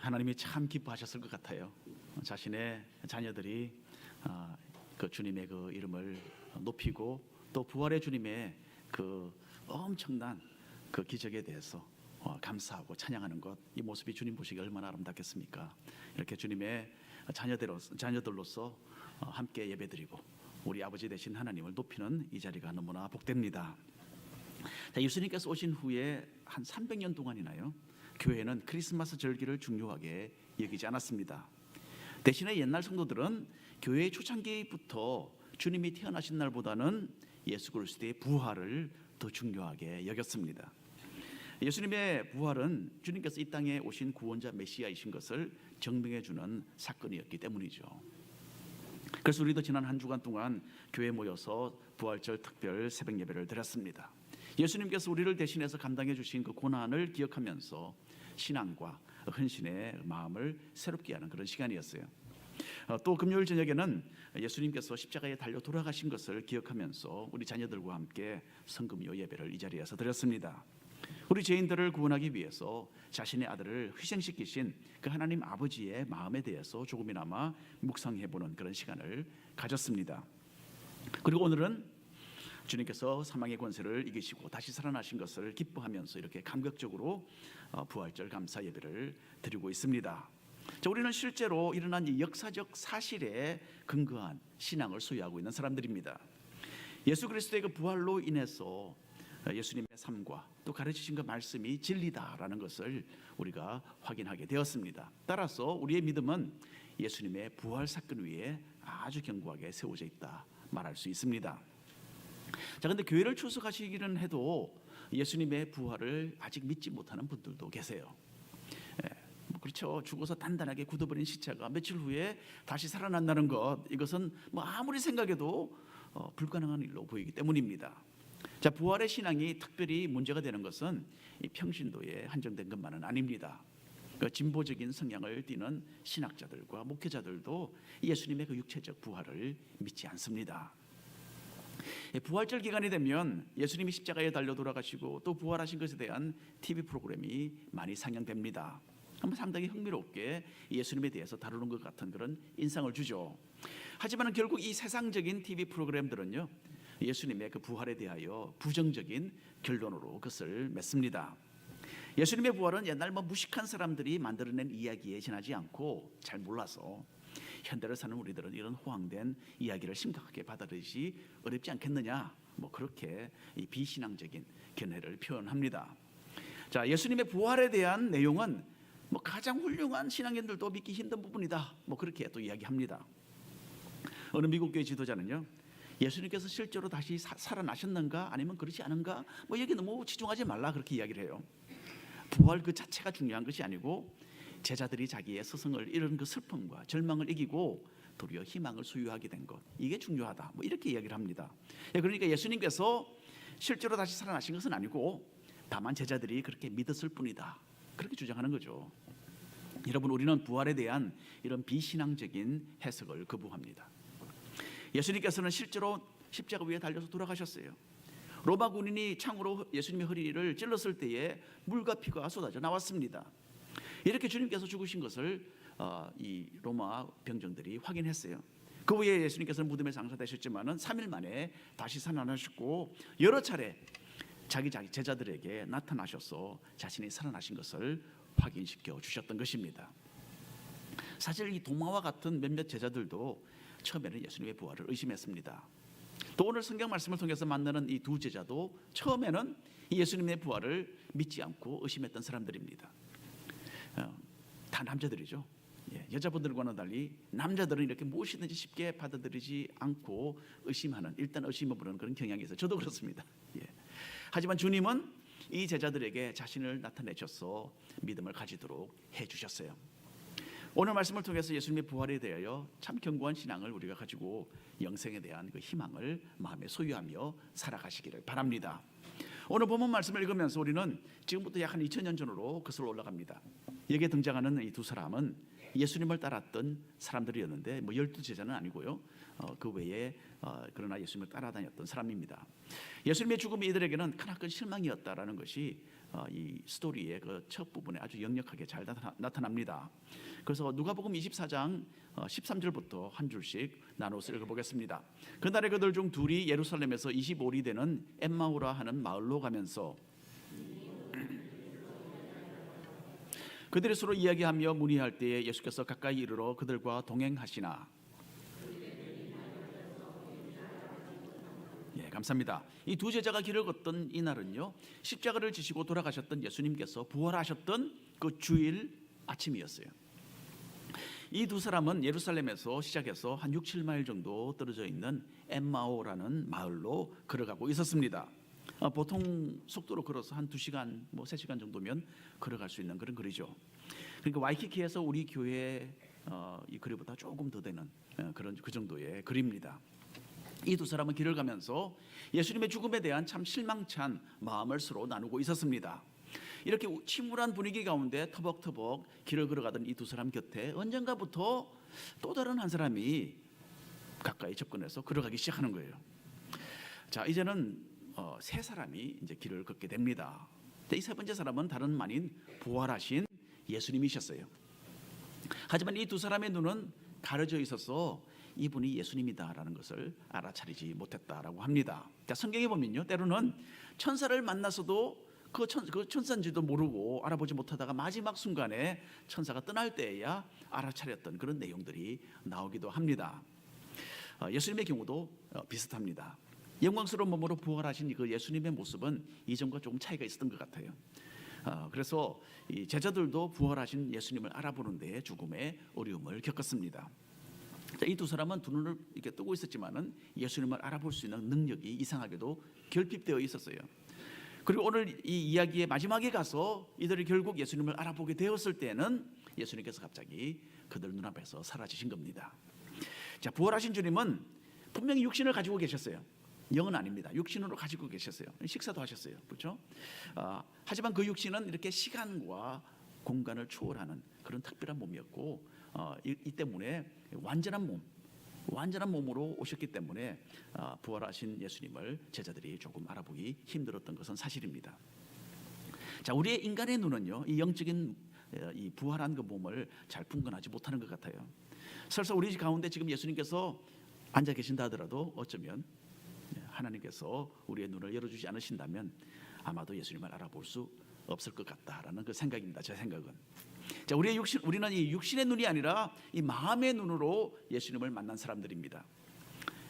하나님이 참 기뻐하셨을 것 같아요. 자신의 자녀들이 그 주님의 그 이름을 높이고 또 부활의 주님의 그 엄청난 그 기적에 대해서 감사하고 찬양하는 것, 이 모습이 주님 보시기에 얼마나 아름답겠습니까? 이렇게 주님의 자녀들로서 함께 예배드리고 우리 아버지 되신 하나님을 높이는 이 자리가 너무나 복됩니다. 자, 예수님께서 오신 후에 한 300년 동안이나요, 교회는 크리스마스 절기를 중요하게 여기지 않았습니다. 대신에 옛날 성도들은 교회의 초창기부터 주님이 태어나신 날보다는 예수 그리스도의 부활을 더 중요하게 여겼습니다. 예수님의 부활은 주님께서 이 땅에 오신 구원자 메시아이신 것을 증명해 주는 사건이었기 때문이죠. 그래서 우리도 지난 한 주간 동안 교회에 모여서 부활절 특별 새벽 예배를 드렸습니다. 예수님께서 우리를 대신해서 감당해 주신 그 고난을 기억하면서 신앙과 헌신의 마음을 새롭게 하는 그런 시간이었어요. 또 금요일 저녁에는 예수님께서 십자가에 달려 돌아가신 것을 기억하면서 우리 자녀들과 함께 성금요 예배를 이 자리에서 드렸습니다. 우리 죄인들을 구원하기 위해서 자신의 아들을 희생시키신 그 하나님 아버지의 마음에 대해서 조금이나마 묵상해보는 그런 시간을 가졌습니다. 그리고 오늘은 주님께서 사망의 권세를 이기시고 다시 살아나신 것을 기뻐하면서 이렇게 감격적으로 부활절 감사 예배를 드리고 있습니다. 자, 우리는 실제로 일어난 이 역사적 사실에 근거한 신앙을 소유하고 있는 사람들입니다. 예수 그리스도의 그 부활로 인해서 예수님의 삶과 또 가르치신 그 말씀이 진리다라는 것을 우리가 확인하게 되었습니다. 따라서 우리의 믿음은 예수님의 부활 사건 위에 아주 견고하게 세워져 있다 말할 수 있습니다. 자, 근데 교회를 출석하시기는 해도 예수님의 부활을 아직 믿지 못하는 분들도 계세요. 그렇죠. 죽어서 단단하게 굳어버린 시체가 며칠 후에 다시 살아난다는 것, 이것은 뭐 아무리 생각해도 불가능한 일로 보이기 때문입니다. 자, 부활의 신앙이 특별히 문제가 되는 것은 이 평신도에 한정된 것만은 아닙니다. 그 진보적인 성향을 띠는 신학자들과 목회자들도 예수님의 그 육체적 부활을 믿지 않습니다. 부활절 기간이 되면 예수님이 십자가에 달려 돌아가시고 또 부활하신 것에 대한 TV 프로그램이 많이 상영됩니다. 상당히 흥미롭게 예수님에 대해서 다루는 것 같은 그런 인상을 주죠. 하지만 결국 이 세상적인 TV 프로그램들은요, 예수님의 그 부활에 대하여 부정적인 결론으로 그것을 맺습니다. 예수님의 부활은 옛날 무식한 사람들이 만들어낸 이야기에 지나지 않고 잘 몰라서 현대를 사는 우리들은 이런 호황된 이야기를 심각하게 받아들이지 어렵지 않겠느냐, 그렇게 이 비신앙적인 견해를 표현합니다. 자, 예수님의 부활에 대한 내용은 가장 훌륭한 신앙인들도 믿기 힘든 부분이다, 그렇게 또 이야기합니다. 어느 미국 교회 지도자는요, 예수님께서 실제로 다시 살아나셨는가 아니면 그렇지 않은가 여기 너무 치중하지 말라, 그렇게 이야기를 해요. 부활 그 자체가 중요한 것이 아니고 제자들이 자기의 스승을 잃은 그 슬픔과 절망을 이기고 도리어 희망을 소유하게 된 것, 이게 중요하다, 이렇게 이야기를 합니다. 그러니까 예수님께서 실제로 다시 살아나신 것은 아니고 다만 제자들이 그렇게 믿었을 뿐이다, 그렇게 주장하는 거죠. 여러분, 우리는 부활에 대한 이런 비신앙적인 해석을 거부합니다. 예수님께서는 실제로 십자가 위에 달려서 돌아가셨어요. 로마 군인이 창으로 예수님의 허리를 찔렀을 때에 물과 피가 쏟아져 나왔습니다. 이렇게 주님께서 죽으신 것을 이 로마 병정들이 확인했어요. 그 후에 예수님께서는 무덤에 장사되셨지만은 3일 만에 다시 살아나셨고 여러 차례 자기 제자들에게 나타나셔서 자신이 살아나신 것을 확인시켜 주셨던 것입니다. 사실 이 도마와 같은 몇몇 제자들도 처음에는 예수님의 부활을 의심했습니다. 또 오늘 성경 말씀을 통해서 만나는 이 두 제자도 처음에는 예수님의 부활을 믿지 않고 의심했던 사람들입니다. 다 남자들이죠. 여자분들과는 달리 남자들은 이렇게 무엇이든지 쉽게 받아들이지 않고 의심하는, 일단 의심해보는 그런 경향이 있어요. 저도 그렇습니다. 하지만 주님은 이 제자들에게 자신을 나타내셔서 믿음을 가지도록 해주셨어요. 오늘 말씀을 통해서 예수님의 부활에 대하여 참 견고한 신앙을 우리가 가지고 영생에 대한 그 희망을 마음에 소유하며 살아가시기를 바랍니다. 오늘 본문 말씀을 읽으면서 우리는 지금부터 약 한 2000년 전으로 거슬러 올라갑니다. 여기에 등장하는 이 두 사람은 예수님을 따랐던 사람들이었는데 12제자는 아니고요, 그 외에 그러나 예수님을 따라다녔던 사람입니다. 예수님의 죽음이 이들에게는 크나큰 실망이었다라는 것이 이 스토리의 그 첫 부분에 아주 역력하게 잘 나타납니다. 그래서 누가복음 24장 13절부터 한 줄씩 나눠서 읽어보겠습니다. 그날에 그들 중 둘이 예루살렘에서 25리 되는 엠마오라 하는 마을로 가면서 그들이 서로 이야기하며 문의할 때에 예수께서 가까이 이르러 그들과 동행하시나. 예, 감사합니다. 이 두 제자가 길을 걷던 이날은요, 십자가를 지시고 돌아가셨던 예수님께서 부활하셨던 그 주일 아침이었어요. 이 두 사람은 예루살렘에서 시작해서 한 6, 7마일 정도 떨어져 있는 엠마오라는 마을로 걸어가고 있었습니다. 보통 속도로 걸어서 한 2시간, 3시간 정도면 걸어갈 수 있는 그런 거리죠. 그러니까 와이키키에서 우리 교회 이 거리보다 조금 더 되는 그 정도의 거리입니다. 이 두 사람은 길을 가면서 예수님의 죽음에 대한 참 실망찬 마음을 서로 나누고 있었습니다. 이렇게 침울한 분위기 가운데 터벅터벅 길을 걸어가던 이 두 사람 곁에 언젠가부터 또 다른 한 사람이 가까이 접근해서 걸어가기 시작하는 거예요. 자, 이제는 세 사람이 이제 길을 걷게 됩니다. 이 세 번째 사람은 다른 아닌 부활하신 예수님이셨어요. 하지만 이 두 사람의 눈은 가려져 있어서 이분이 예수님이다라는 것을 알아차리지 못했다라고 합니다. 자, 성경에 보면요, 때로는 천사를 만나서도 그 천사인지도 모르고 알아보지 못하다가 마지막 순간에 천사가 떠날 때에야 알아차렸던 그런 내용들이 나오기도 합니다. 예수님의 경우도 비슷합니다. 영광스러운 몸으로 부활하신 그 예수님의 모습은 이전과 조금 차이가 있었던 것 같아요. 그래서 이 제자들도 부활하신 예수님을 알아보는 데에 죽음의 어려움을 겪었습니다. 이 두 사람은 두 눈을 이렇게 뜨고 있었지만은 예수님을 알아볼 수 있는 능력이 이상하게도 결핍되어 있었어요. 그리고 오늘 이 이야기의 마지막에 가서 이들이 결국 예수님을 알아보게 되었을 때는 예수님께서 갑자기 그들 눈앞에서 사라지신 겁니다. 자, 부활하신 주님은 분명히 육신을 가지고 계셨어요. 영은 아닙니다. 육신으로 가지고 계셨어요. 식사도 하셨어요. 그렇죠? 하지만 그 육신은 이렇게 시간과 공간을 초월하는 그런 특별한 몸이었고, 이 때문에 완전한 몸으로 오셨기 때문에 부활하신 예수님을 제자들이 조금 알아보기 힘들었던 것은 사실입니다. 자, 우리의 인간의 눈은요, 이 영적인 이 부활한 그 몸을 잘 분간하지 못하는 것 같아요. 설사 우리 가운데 지금 예수님께서 앉아 계신다 하더라도 어쩌면 하나님께서 우리의 눈을 열어주지 않으신다면 아마도 예수님을 알아볼 수 없을 것 같다라는 그 생각입니다. 제 생각은. 자, 우리는 이 육신의 눈이 아니라 이 마음의 눈으로 예수님을 만난 사람들입니다.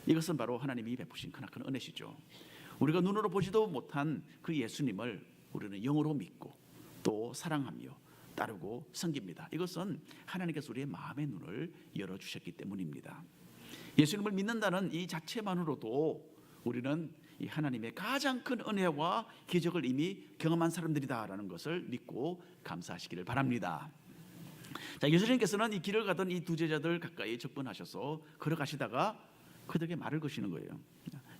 이것은 바로 하나님이 베푸신 크나큰 은혜시죠. 우리가 눈으로 보지도 못한 그 예수님을 우리는 영으로 믿고 또 사랑하며 따르고 섬깁니다. 이것은 하나님께서 우리의 마음의 눈을 열어주셨기 때문입니다. 예수님을 믿는다는 이 자체만으로도 우리는 이 하나님의 가장 큰 은혜와 기적을 이미 경험한 사람들이다라는 것을 믿고 감사하시기를 바랍니다. 자, 예수님께서는 이 길을 가던 이 두 제자들 가까이 접근하셔서 걸어가시다가 그들에게 말을 거시는 거예요.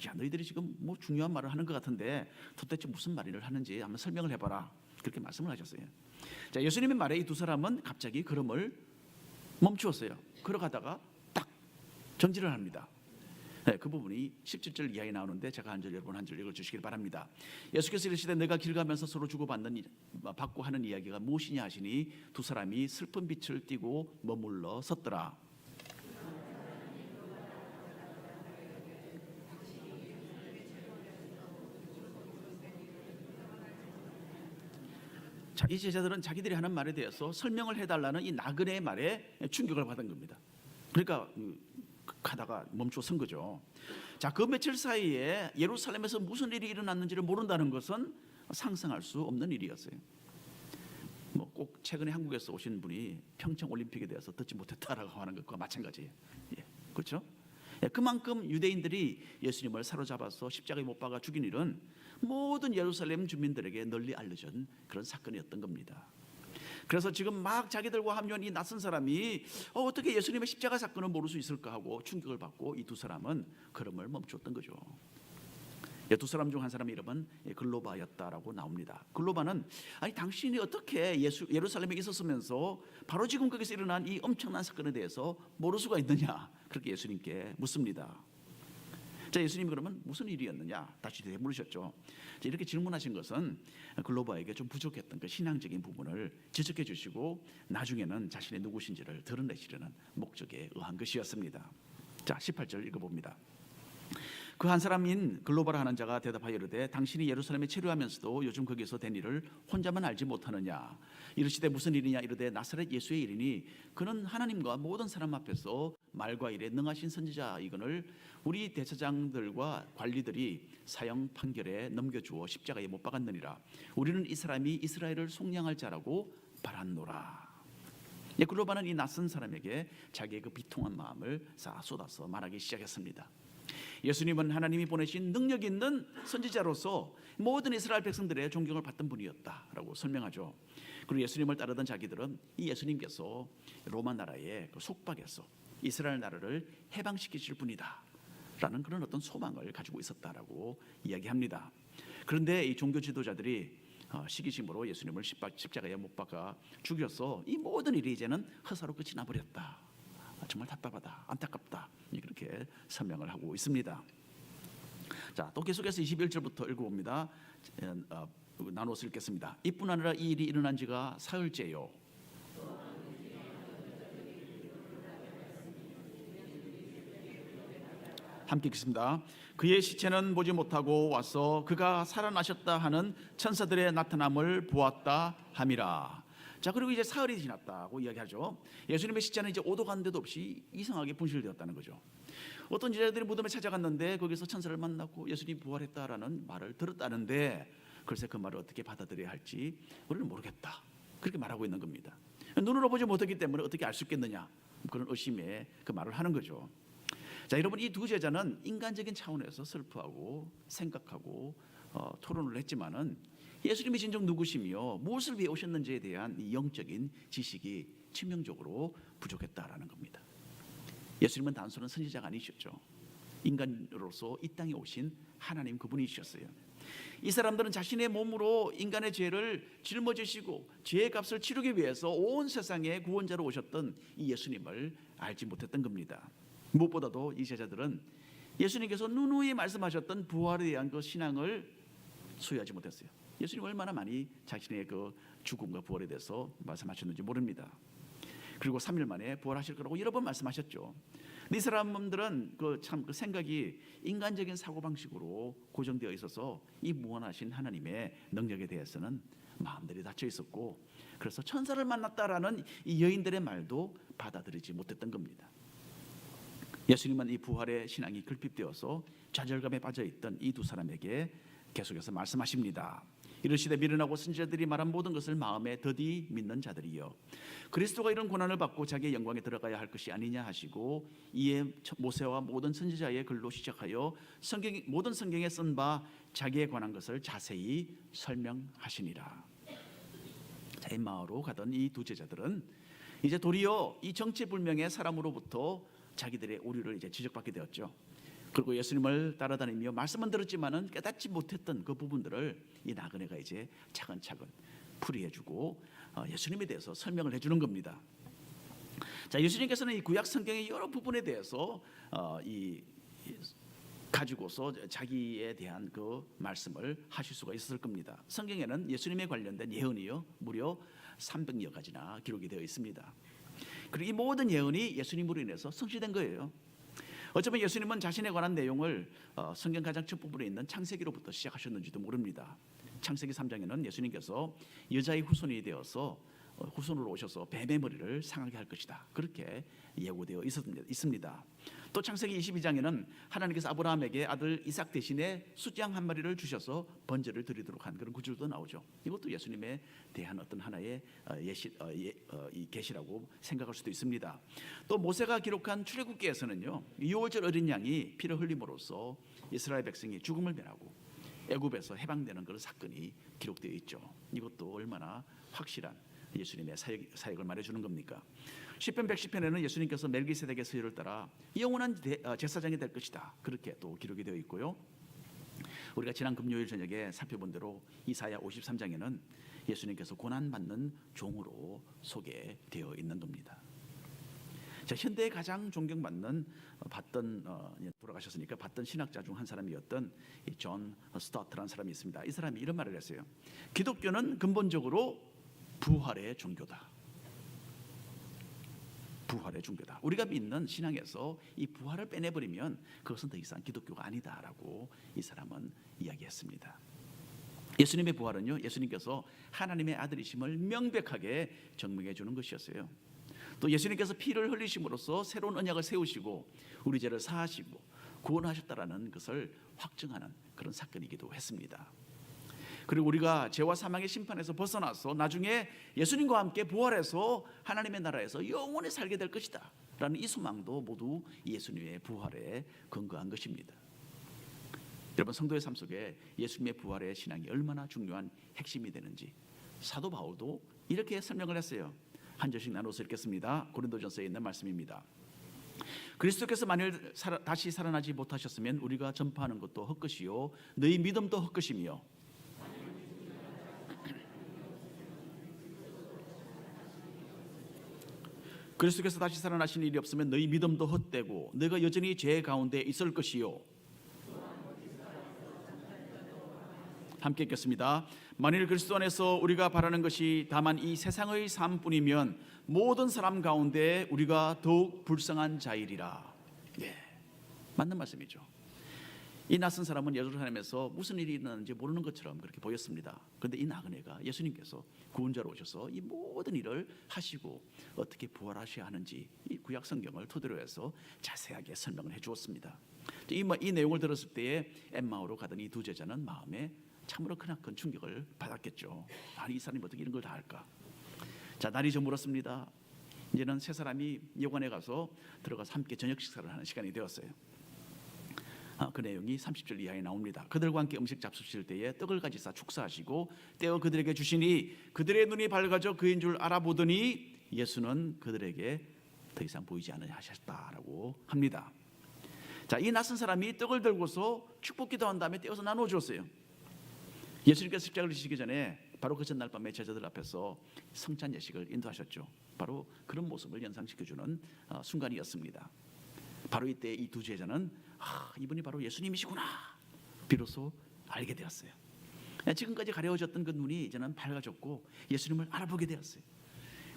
야, 너희들이 지금 뭐 중요한 말을 하는 것 같은데 도대체 무슨 말을 하는지 한번 설명을 해봐라. 그렇게 말씀을 하셨어요. 자, 예수님의 말에 이 두 사람은 갑자기 걸음을 멈추었어요. 걸어가다가 딱 정지를 합니다. 네, 그 부분이 17절 이하에 나오는데 제가 한 절 여러분 한 절 읽어주시길 바랍니다. 예수께서 이르시되 너가 길 가면서 서로 주고받고 하는 이야기가 무엇이냐 하시니 두 사람이 슬픈 빛을 띠고 머물러 섰더라. 자, 이 제자들은 자기들이 하는 말에 대해서 설명을 해달라는 이 나그네의 말에 충격을 받은 겁니다. 그러니까 가다가 멈춰 선 거죠. 자, 그 며칠 사이에 예루살렘에서 무슨 일이 일어났는지를 모른다는 것은 상상할 수 없는 일이었어요. 꼭 최근에 한국에서 오신 분이 평창 올림픽에 대해서 듣지 못했다라고 하는 것과 마찬가지예요. 그렇죠? 그만큼 유대인들이 예수님을 사로잡아서 십자가에 못 박아 죽인 일은 모든 예루살렘 주민들에게 널리 알려진 그런 사건이었던 겁니다. 그래서 지금 막 자기들과 합류한 이 낯선 사람이 어떻게 예수님의 십자가 사건을 모를 수 있을까 하고 충격을 받고 이 두 사람은 걸음을 멈췄던 거죠. 두 사람 중 한 사람의 이름은 글로바였다라고 나옵니다. 글로바는 아니 당신이 어떻게 예루살렘에 있었으면서 바로 지금 거기서 일어난 이 엄청난 사건에 대해서 모를 수가 있느냐 그렇게 예수님께 묻습니다. 자, 예수님이 그러면 무슨 일이었느냐 다시 되물으셨죠. 이렇게 질문하신 것은 글로바에게 좀 부족했던 그 신앙적인 부분을 지적해 주시고 나중에는 자신의 누구신지를 드러내시려는 목적에 의한 것이었습니다. 자, 18절 읽어봅니다. 그 한 사람인 글로바라 하는 자가 대답하여 이르되 당신이 예루살렘에 체류하면서도 요즘 거기서 된 일을 혼자만 알지 못하느냐. 이르시되 무슨 일이냐. 이르되 나사렛 예수의 일이니 그는 하나님과 모든 사람 앞에서 말과 일에 능하신 선지자 이거늘 우리 대제사장들과 관리들이 사형 판결에 넘겨주어 십자가에 못 박았느니라. 우리는 이 사람이 이스라엘을 속량할 자라고 바랐노라. 글로바는 이 낯선 사람에게 자기의 그 비통한 마음을 쏟아서 말하기 시작했습니다. 예수님은 하나님이 보내신 능력 있는 선지자로서 모든 이스라엘 백성들의 존경을 받던 분이었다라고 설명하죠. 그리고 예수님을 따르던 자기들은 이 예수님께서 로마 나라의 속박에서 이스라엘 나라를 해방시키실 분이다 라는 그런 어떤 소망을 가지고 있었다라고 이야기합니다. 그런데 이 종교 지도자들이 시기심으로 예수님을 십자가에 못 박아 죽여서 이 모든 일이 이제는 허사로 끝이 나버렸다. 정말 답답하다, 안타깝다, 그렇게 설명을 하고 있습니다. 자, 또 계속해서 21절부터 읽어봅니다. 나눠서 읽겠습니다. 이뿐 아니라 이 일이 일어난 지가 사흘째요. 함께 읽습니다. 그의 시체는 보지 못하고 와서 그가 살아나셨다 하는 천사들의 나타남을 보았다 함이라. 자, 그리고 이제 사흘이 지났다고 이야기하죠. 예수님의 시체는 이제 오도 간 데도 없이 이상하게 분실되었다는 거죠. 어떤 제자들이 무덤에 찾아갔는데 거기서 천사를 만났고 예수님이 부활했다라는 말을 들었다는데 글쎄 그 말을 어떻게 받아들여야 할지 우리는 모르겠다. 그렇게 말하고 있는 겁니다. 눈으로 보지 못했기 때문에 어떻게 알 수 있겠느냐, 그런 의심에 그 말을 하는 거죠. 자, 여러분, 이 두 제자는 인간적인 차원에서 슬퍼하고 생각하고 토론을 했지만은 예수님이 진정 누구시며 무엇을 위해 오셨는지에 대한 이 영적인 지식이 치명적으로 부족했다라는 겁니다. 예수님은 단순한 선지자가 아니셨죠. 인간으로서 이 땅에 오신 하나님 그분이셨어요. 이 사람들은 자신의 몸으로 인간의 죄를 짊어지시고 죄의 값을 치르기 위해서 온 세상의 구원자로 오셨던 이 예수님을 알지 못했던 겁니다. 무엇보다도 이 제자들은 예수님께서 누누이 말씀하셨던 부활에 대한 그 신앙을 소유하지 못했어요. 예수님 얼마나 많이 자신의 그 죽음과 부활에 대해서 말씀하셨는지 모릅니다. 그리고 3일 만에 부활하실 거라고 여러 번 말씀하셨죠. 이 사람들은 그 생각이 인간적인 사고 방식으로 고정되어 있어서 이 무한하신 하나님의 능력에 대해서는 마음들이 닫혀 있었고, 그래서 천사를 만났다라는 이 여인들의 말도 받아들이지 못했던 겁니다. 예수님은 이 부활의 신앙이 결핍되어서 좌절감에 빠져 있던 이 두 사람에게 계속해서 말씀하십니다. 이르시되 미련하고 선지자들이 말한 모든 것을 마음에 더디 믿는 자들이여, 그리스도가 이런 고난을 받고 자기의 영광에 들어가야 할 것이 아니냐 하시고 이에 모세와 모든 선지자의 글로 시작하여 모든 성경에 쓴 바 자기에 관한 것을 자세히 설명하시니라. 자, 엠마오로 가던 이 두 제자들은 이제 도리어 이 정체불명의 사람으로부터 자기들의 오류를 이제 지적받게 되었죠. 그리고 예수님을 따라다니며 말씀은 들었지만은 깨닫지 못했던 그 부분들을 이 나그네가 이제 차근차근 풀이해주고 예수님에 대해서 설명을 해주는 겁니다. 자, 예수님께서는 이 구약 성경의 여러 부분에 대해서 가지고서 자기에 대한 그 말씀을 하실 수가 있었을 겁니다. 성경에는 예수님에 관련된 예언이요 무려 300여 가지나 기록이 되어 있습니다. 그리고 이 모든 예언이 예수님으로 인해서 성취된 거예요. 어쩌면 예수님은 자신에 관한 내용을 성경 가장 첫 부분에 있는 창세기로부터 시작하셨는지도 모릅니다. 창세기 3장에는 예수님께서 여자의 후손이 되어서 후손으로 오셔서 뱀의 머리를 상하게 할 것이다, 그렇게 예고되어 있습니다. 또 창세기 22장에는 하나님께서 아브라함에게 아들 이삭 대신에 숫양 한 마리를 주셔서 번제를 드리도록 한 그런 구절도 나오죠. 이것도 예수님에 대한 어떤 하나의 계시라고 생각할 수도 있습니다. 또 모세가 기록한 출애굽기에서는요, 유월절 어린 양이 피를 흘림으로써 이스라엘 백성이 죽음을 면하고 애굽에서 해방되는 그런 사건이 기록되어 있죠. 이것도 얼마나 확실한 예수님의 사역을 말해주는 겁니까? 시편 110편에는 예수님께서 멜기세덱의 서열을 따라 영원한 제사장이 될 것이다, 그렇게 또 기록이 되어 있고요. 우리가 지난 금요일 저녁에 살펴본 대로 이사야 53장에는 예수님께서 고난받는 종으로 소개되어 있는 겁니다. 자, 현대에 가장 존경받는 돌아가셨으니까 받던 신학자 중 한 사람이었던 이 존 스타트라는 사람이 있습니다. 이 사람이 이런 말을 했어요. 기독교는 근본적으로 부활의 종교다. 부활의 종교다. 우리가 믿는 신앙에서 이 부활을 빼내버리면 그것은 더 이상 기독교가 아니다라고 이 사람은 이야기했습니다. 예수님의 부활은요, 예수님께서 하나님의 아들이심을 명백하게 증명해 주는 것이었어요. 또 예수님께서 피를 흘리심으로써 새로운 언약을 세우시고 우리 죄를 사하시고 구원하셨다라는 것을 확증하는 그런 사건이기도 했습니다. 그리고 우리가 죄와 사망의 심판에서 벗어나서 나중에 예수님과 함께 부활해서 하나님의 나라에서 영원히 살게 될 것이다 라는 이 소망도 모두 예수님의 부활에 근거한 것입니다. 여러분, 성도의 삶 속에 예수님의 부활의 신앙이 얼마나 중요한 핵심이 되는지 사도 바울도 이렇게 설명을 했어요. 한 절씩 나눠서 읽겠습니다. 고린도전서에 있는 말씀입니다. 그리스도께서 만일 다시 살아나지 못하셨으면 우리가 전파하는 것도 헛것이요 너희 믿음도 헛것이며 그리스도께서 다시 살아나신 일이 없으면 너희 믿음도 헛되고 너희가 여전히 죄 가운데 있을 것이요. 함께 읽겠습니다. 만일 그리스도 안에서 우리가 바라는 것이 다만 이 세상의 삶뿐이면 모든 사람 가운데 우리가 더욱 불쌍한 자이리라. 네, 맞는 말씀이죠. 이 낯선 사람은 예루살렘에서 무슨 일이 일어나는지 모르는 것처럼 그렇게 보였습니다. 그런데 이 나그네가 예수님께서 구원자로 오셔서 이 모든 일을 하시고 어떻게 부활하셔야 하는지 이 구약 성경을 토대로 해서 자세하게 설명을 해 주었습니다. 이 내용을 들었을 때에 엠마오로 가던 이 두 제자는 마음에 참으로 크나큰 충격을 받았겠죠. 아니, 이 사람이 어떻게 이런 걸 다 할까? 자, 날이 저물었습니다. 이제는 세 사람이 여관에 가서 들어가서 함께 저녁 식사를 하는 시간이 되었어요. 그 내용이 30절 이하에 나옵니다. 그들과 함께 음식 잡수실 때에 떡을 가지사 축사하시고 떼어 그들에게 주시니 그들의 눈이 밝아져 그인 줄 알아보더니 예수는 그들에게 더 이상 보이지 않으려 하셨다라고 합니다. 자, 이 낯선 사람이 떡을 들고서 축복 기도한 다음에 떼어서 나눠 주었어요. 예수님께서 십자가를 지시기 전에 바로 그 전날 밤에 제자들 앞에서 성찬 예식을 인도하셨죠. 바로 그런 모습을 연상시켜주는 순간이었습니다. 바로 이때 이 두 제자는 이분이 바로 예수님이시구나 비로소 알게 되었어요. 지금까지 가려워졌던 그 눈이 이제는 밝아졌고 예수님을 알아보게 되었어요.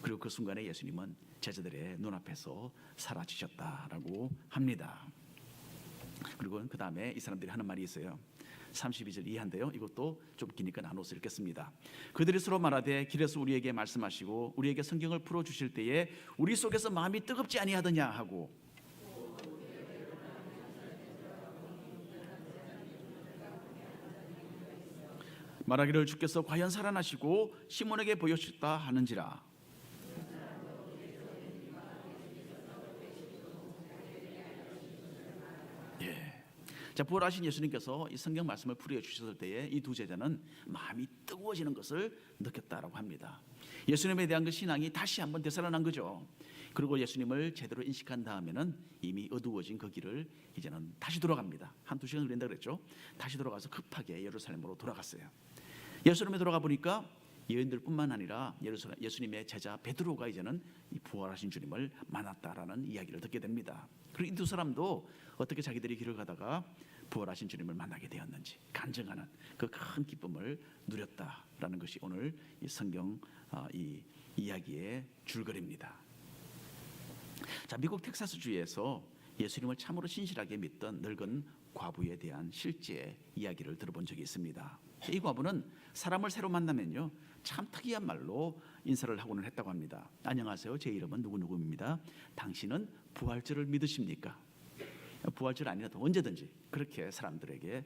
그리고 그 순간에 예수님은 제자들의 눈앞에서 사라지셨다라고 합니다. 그리고 그 다음에 이 사람들이 하는 말이 있어요. 32절 이하인데요, 이것도 좀 기니까 나눠서 읽겠습니다. 그들이 서로 말하되 길에서 우리에게 말씀하시고 우리에게 성경을 풀어주실 때에 우리 속에서 마음이 뜨겁지 아니하더냐 하고 말하기를 주께서 과연 살아나시고 시몬에게 보여주셨다 하는지라. 자, 부활하신 예수님께서 이 성경 말씀을 풀이해 주셨을 때에 이 두 제자는 마음이 뜨거워지는 것을 느꼈다라고 합니다. 예수님에 대한 그 신앙이 다시 한번 되살아난 거죠. 그리고 예수님을 제대로 인식한 다음에는 이미 어두워진 그 길을 이제는 다시 돌아갑니다. 한두 시간 걸린다 그랬죠. 다시 돌아가서 급하게 예루살렘으로 돌아갔어요. 예루살렘에 돌아가 보니까 여인들뿐만 아니라 예수님의 제자 베드로가 이제는 이 부활하신 주님을 만났다라는 이야기를 듣게 됩니다. 그리고 이 두 사람도 어떻게 자기들이 길을 가다가 부활하신 주님을 만나게 되었는지 간증하는 그 큰 기쁨을 누렸다라는 것이 오늘 이 성경 이 이야기의 줄거리입니다. 자, 미국 텍사스주에서 예수님을 참으로 신실하게 믿던 늙은 과부에 대한 실제 이야기를 들어본 적이 있습니다. 이 과부는 사람을 새로 만나면요 참 특이한 말로 인사를 하고는 했다고 합니다. 안녕하세요, 제 이름은 누구누구입니다. 당신은 부활절을 믿으십니까? 부활절 아니라도 언제든지 그렇게 사람들에게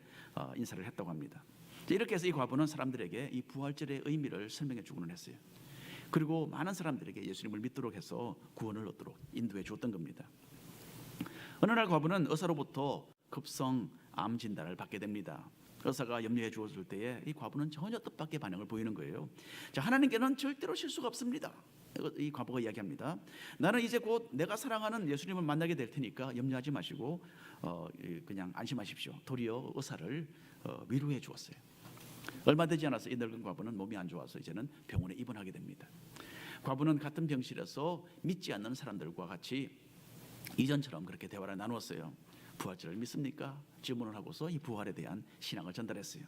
인사를 했다고 합니다. 이렇게 해서 이 과부는 사람들에게 이 부활절의 의미를 설명해 주고는 했어요. 그리고 많은 사람들에게 예수님을 믿도록 해서 구원을 얻도록 인도해 주었던 겁니다. 어느 날 과부는 의사로부터 급성 암 진단을 받게 됩니다. 의사가 염려해 주었을 때에 이 과부는 전혀 뜻밖의 반응을 보이는 거예요. 자, 하나님께는 절대로 실수가 없습니다. 이 과부가 이야기합니다. 나는 이제 곧 내가 사랑하는 예수님을 만나게 될 테니까 염려하지 마시고 그냥 안심하십시오. 도리어 의사를 위로해 주었어요. 얼마 되지 않아서 이 늙은 과부는 몸이 안 좋아서 이제는 병원에 입원하게 됩니다. 과부는 같은 병실에서 믿지 않는 사람들과 같이 이전처럼 그렇게 대화를 나누었어요. 부활절을 믿습니까? 질문을 하고서 이 부활에 대한 신앙을 전달했어요.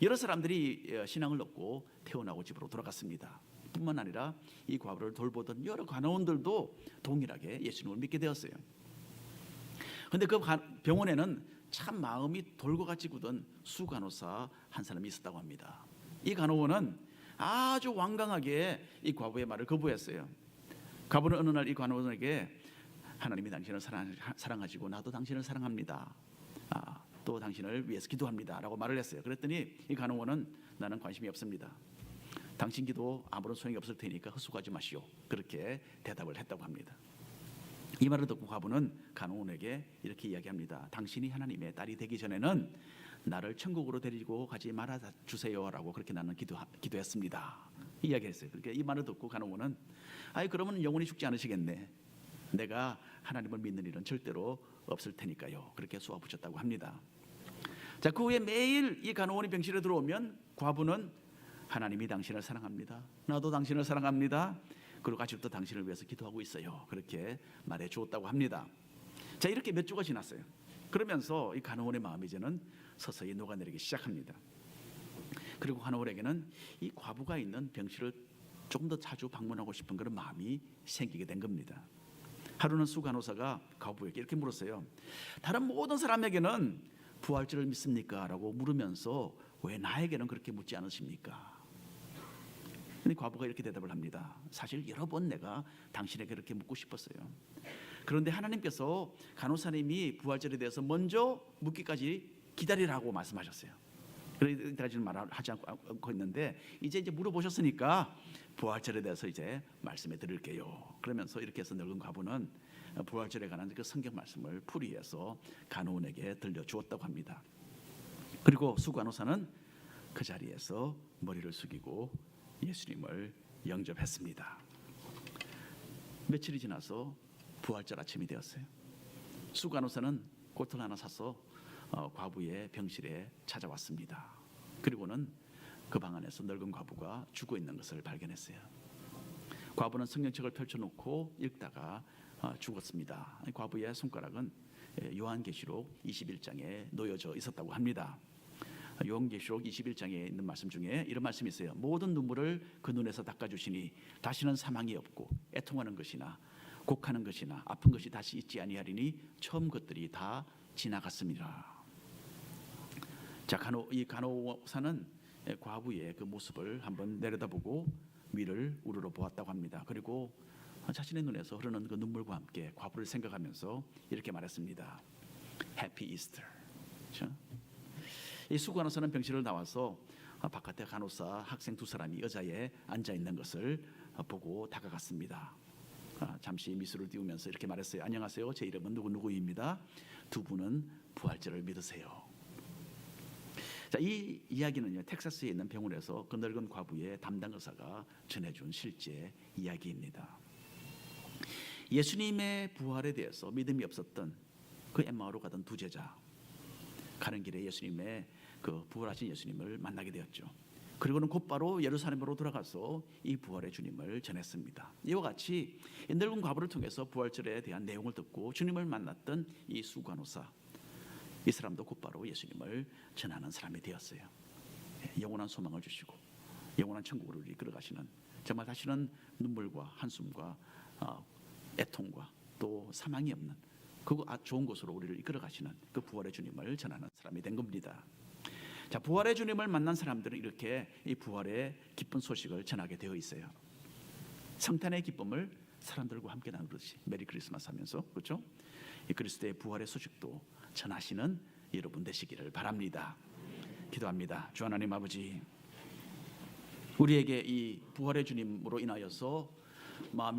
여러 사람들이 신앙을 얻고 태어나고 집으로 돌아갔습니다. 뿐만 아니라 이 과부를 돌보던 여러 간호원들도 동일하게 예수님을 믿게 되었어요. 그런데 그 병원에는 참 마음이 돌고같이 굳은 수간호사 한 사람이 있었다고 합니다. 이 간호원은 아주 완강하게 이 과부의 말을 거부했어요. 과부는 어느 날 이 간호원에게 하나님이 당신을 사랑하시고 나도 당신을 사랑합니다. 또 당신을 위해서 기도합니다 라고 말을 했어요. 그랬더니 이 간호원은 나는 관심이 없습니다. 당신 기도 아무런 소용이 없을 테니까 헛수고하지 마시오. 그렇게 대답을 했다고 합니다. 이 말을 듣고 과부는 간호원에게 이렇게 이야기합니다. 당신이 하나님의 딸이 되기 전에는 나를 천국으로 데리고 가지 말아 주세요라고 그렇게 나는 기도했습니다. 이야기했어요. 그러니까 이 말을 듣고 간호원은 그러면 영원히 죽지 않으시겠네. 내가 하나님을 믿는 일은 절대로 없을 테니까요. 그렇게 쏘아붙였다고 합니다. 자, 그 후에 매일 이 간호원이 병실에 들어오면 과부는 하나님이 당신을 사랑합니다. 나도 당신을 사랑합니다. 그리고 아직도 당신을 위해서 기도하고 있어요. 그렇게 말해 주었다고 합니다. 자, 이렇게 몇 주가 지났어요. 그러면서 이 간호원의 마음이 이제는 서서히 녹아내리기 시작합니다. 그리고 간호원에게는 이 과부가 있는 병실을 조금 더 자주 방문하고 싶은 그런 마음이 생기게 된 겁니다. 하루는 수간호사가 과부에게 이렇게 물었어요. 다른 모든 사람에게는 부활절을 믿습니까? 라고 물으면서 왜 나에게는 그렇게 묻지 않으십니까? 근데 과부가 이렇게 대답을 합니다. 사실 여러 번 내가 당신에게 그렇게 묻고 싶었어요. 그런데 하나님께서 간호사님이 부활절에 대해서 먼저 묻기까지 기다리라고 말씀하셨어요. 그러기까지는 말하지 않고 있는데 이제 물어보셨으니까 부활절에 대해서 이제 말씀해 드릴게요. 그러면서 이렇게 해서 늙은 과부는 부활절에 관한 그 성경 말씀을 풀이해서 간호원에게 들려주었다고 합니다. 그리고 수간호사는 그 자리에서 머리를 숙이고 예수님을 영접했습니다. 며칠이 지나서 부활절 아침이 되었어요. 수간호사는 꽃을 하나 사서 과부의 병실에 찾아왔습니다. 그리고는 그 방 안에서 늙은 과부가 죽어 있는 것을 발견했어요. 과부는 성경책을 펼쳐놓고 읽다가 죽었습니다. 과부의 손가락은 요한계시록 21장에 놓여져 있었다고 합니다. 요한계시록 21장에 있는 말씀 중에 이런 말씀이 있어요. 모든 눈물을 그 눈에서 닦아주시니 다시는 사망이 없고 애통하는 것이나 곡하는 것이나 아픈 것이 다시 있지 아니하리니 처음 것들이 다 지나갔습니다. 자, 이 간호사는 과부의 그 모습을 한번 내려다보고 위를 우러러 보았다고 합니다. 그리고 자신의 눈에서 흐르는 그 눈물과 함께 과부를 생각하면서 이렇게 말했습니다. Happy Easter. 그렇죠? 이 수간호사는 병실을 나와서 바깥에 간호사 학생 두 사람이 의자에 앉아 있는 것을 보고 다가갔습니다. 잠시 미소를 띄우면서 이렇게 말했어요. 안녕하세요. 제 이름은 누구누구입니다. 두 분은 부활절을 믿으세요. 자, 이 이야기는요, 텍사스에 있는 병원에서 그 늙은 과부의 담당 의사가 전해준 실제 이야기입니다. 예수님의 부활에 대해서 믿음이 없었던 그 엠마오로 가던 두 제자, 가는 길에 예수님의 그 부활하신 예수님을 만나게 되었죠. 그리고는 곧바로 예루살렘으로 돌아가서 이 부활의 주님을 전했습니다. 이와 같이 이 늙은 과부를 통해서 부활절에 대한 내용을 듣고 주님을 만났던 이 수간호사, 이 사람도 곧바로 예수님을 전하는 사람이 되었어요. 영원한 소망을 주시고 영원한 천국으로 이끌어가시는, 정말 다시는 눈물과 한숨과 애통과 또 사망이 없는 그 좋은 곳으로 우리를 이끌어가시는 그 부활의 주님을 전하는 사람이 된 겁니다. 자, 부활의 주님을 만난 사람들은 이렇게 이 부활의 기쁜 소식을 전하게 되어 있어요. 성탄의 기쁨을 사람들과 함께 나누듯이 메리 크리스마스 하면서, 그렇죠? 이 그리스도의 부활의 소식도 전하시는 여러분 되시기를 바랍니다. 기도합니다. 주 하나님 아버지, 우리에게 이 부활의 주님으로 인하여서 마음이